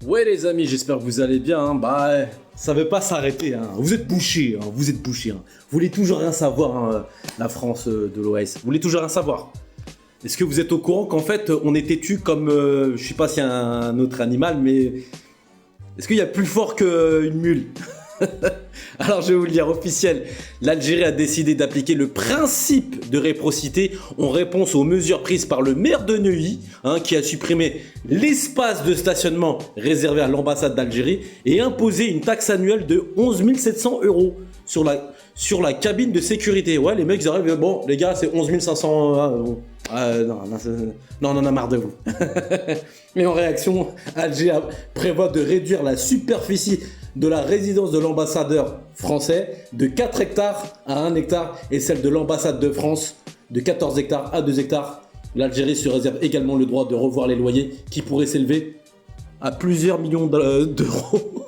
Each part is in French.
Ouais les amis, j'espère que vous allez bien. Ça veut pas s'arrêter. Vous êtes bouchés, vous êtes bouchés. Vous voulez toujours rien savoir, la France de l'OS. Vous voulez toujours rien savoir. Est-ce que vous êtes au courant qu'en fait on est têtu comme, je sais pas s'il y a un autre animal, mais est-ce qu'il y a plus fort qu'une mule? Alors je vais vous le dire, officiel, l'Algérie a décidé d'appliquer le principe de réciprocité en réponse aux mesures prises par le maire de Neuilly, qui a supprimé l'espace de stationnement réservé à l'ambassade d'Algérie et imposé une taxe annuelle de 11 700 € sur la cabine de sécurité. Ouais, les mecs ils arrivent, bon les gars c'est 11 500... non, on en a marre de vous. Mais en réaction, Alger prévoit de réduire la superficie de la résidence de l'ambassadeur français de 4 hectares à 1 hectare et celle de l'ambassade de France de 14 hectares à 2 hectares. L'Algérie se réserve également le droit de revoir les loyers qui pourraient s'élever à plusieurs millions d'euros.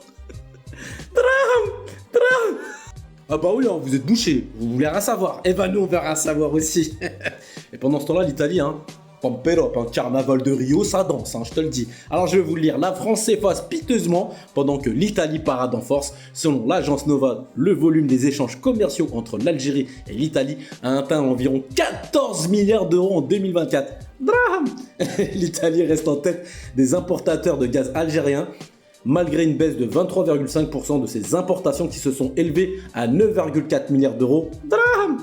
Ah bah oui, vous êtes bouchés, vous voulez rien savoir. Eh ben nous on va rien savoir aussi. Et pendant ce temps-là, l'Italie, Pampero, un carnaval de Rio, ça danse, je te le dis. Alors je vais vous le lire. La France s'efface piteusement pendant que l'Italie parade en force. Selon l'agence Nova, le volume des échanges commerciaux entre l'Algérie et l'Italie a atteint environ 14 milliards d'euros en 2024. Drame. L'Italie reste en tête des importateurs de gaz algériens, malgré une baisse de 23,5% de ses importations qui se sont élevées à 9,4 milliards d'euros. Drame.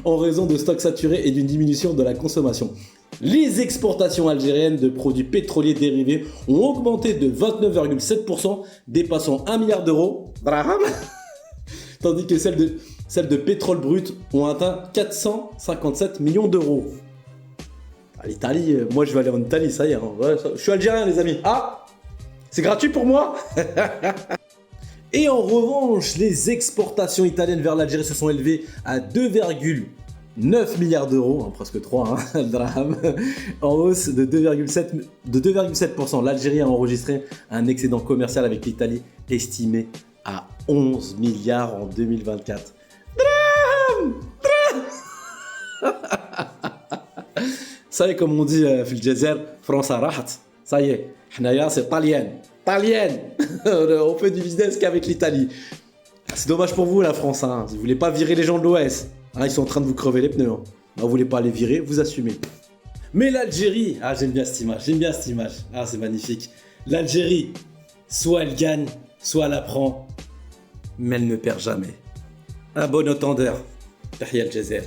En raison de stocks saturés et d'une diminution de la consommation. Les exportations algériennes de produits pétroliers dérivés ont augmenté de 29,7%, dépassant 1 milliard d'euros, tandis que celles de pétrole brut ont atteint 457 millions d'euros. L'Italie, moi je vais aller en Italie, ça y est, je suis algérien les amis. Ah, c'est gratuit pour moi. Et en revanche, les exportations italiennes vers l'Algérie se sont élevées à 2,9 milliards d'euros, presque 3, drame, en hausse de 2,7%. L'Algérie a enregistré un excédent commercial avec l'Italie estimé à 11 milliards en 2024. Drame. Ça y est, comme on dit, Fil Djezer, France a rahat. Ça y est, Hnaya c'est Talienne. On fait du business qu'avec l'Italie. C'est dommage pour vous la France, Vous voulez pas virer les gens de l'OS. Ils sont en train de vous crever les pneus. Vous voulez pas les virer, vous assumez. Mais l'Algérie, j'aime bien cette image. C'est magnifique. L'Algérie, soit elle gagne, soit elle apprend, mais elle ne perd jamais. Un bon entendeur. Tahia El Djezer.